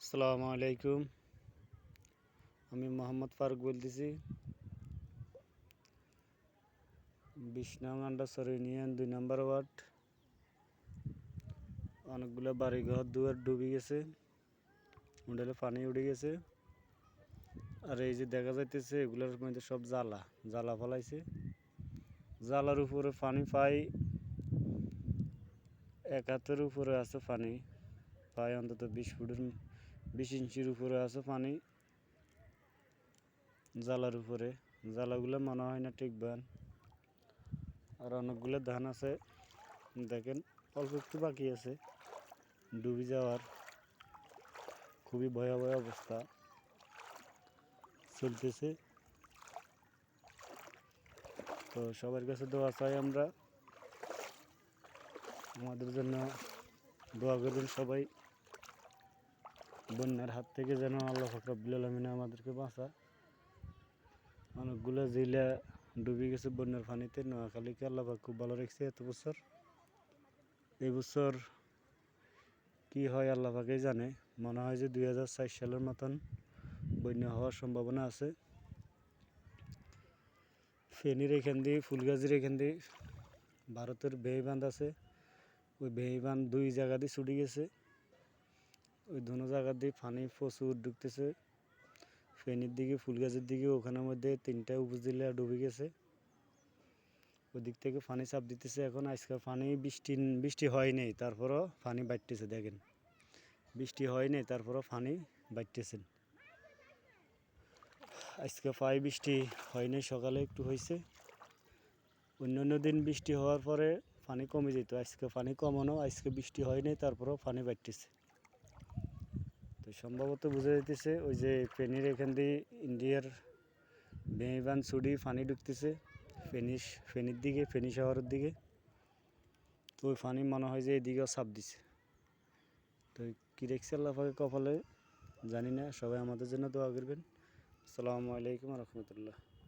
আসসালামু আলাইকুম। আমি মোহাম্মদ ফারুক বলতেছি। ২০ নং আন্ডারসর ইউনিয়ন ২ নম্বর ওয়ার্ড। অনেকগুলো বাড়িঘর দুয়ার ডুবে গেছে, উঠে পানি উঠে গেছে। আর এই যে দেখা যাইতেছে এগুলোর মধ্যে সব জ্বালা ফলাইছে। জ্বালার উপরে পানি প্রায় ১ হাতের উপরে আছে পানি, প্রায় অন্তত ২০ ইঞ্চির উপরে আছে পানি জ্বালার উপরে। জ্বালাগুলো মনে হয় না টিকবেন। আর অনেকগুলো ধান আছে, দেখেন অল্প একটু বাকি আছে ডুবে যাওয়ার। খুবই ভয়াবহ অবস্থা চলতেছে। তো সবার কাছে দোয়া চাই, আমরা আমাদের জন্য দোয়া করবেন সবাই। বন্যার হাত থেকে যেন আল্লাহ পাক রব্বুল আলামিন আমাদেরকে বাঁচা। অনেকগুলো জেলা ডুবে গেছে বন্যার পানিতে। নোয়াখালীকে আল্লাহ পাক খুব ভালো রেখেছে এত বছর। এই বছর কি হয় আল্লাহ পাকেই জানে। মনে হয় যে ২০০৪ সালের মতন বন্যা হওয়ার সম্ভাবনা আছে। ফেনীর এখান দিয়ে, ফুলগাজীর এখান দিয়ে ভারতের বেইবাঁধ আছে, ওই বেইবাঁধ ২ জায়গা দিয়ে ছুটে গেছে। ওই দোনো জায়গা দিয়ে পানি প্রচুর ঢুকতেছে। ফেনীর দিকে, ফুলগাজীর দিকে, ওখানের মধ্যে ৩টা উপজেলা ডুবে গেছে। ওই দিক থেকে পানি চাপ দিতেছে। এখন আজকে পানি বৃষ্টি হয় নাই, তারপরও পানি বাড়তেছে। দেখেন বৃষ্টি হয় নাই, তারপরও পানি বাড়তেছেন। আজকে প্রায় বৃষ্টি হয় নাই, সকালে একটু হয়েছে। অন্য দিন বৃষ্টি হওয়ার পরে পানি কমে যেত। আজকে পানি কমানো, আজকে বৃষ্টি হয় নাই, তারপরও পানি বাড়তেছে। তো সম্ভবত বোঝা যাইতেছে ওই যে ফেনীর এখান দিয়ে ইন্ডিয়ার বেইবাঁধ ছুটি পানি ঢুকতেছে ফেনীর দিকে, ফেনী শহরের দিকে। তো ওই পানি মনে হয় যে এদিকেও চাপ দিছে। তো কী রেখেছে আল্লাহ পাকের কপালে জানি না। সবাই আমাদের জন্য দোয়া করবেন। আসসালামু আলাইকুম রহমতুল্লাহ।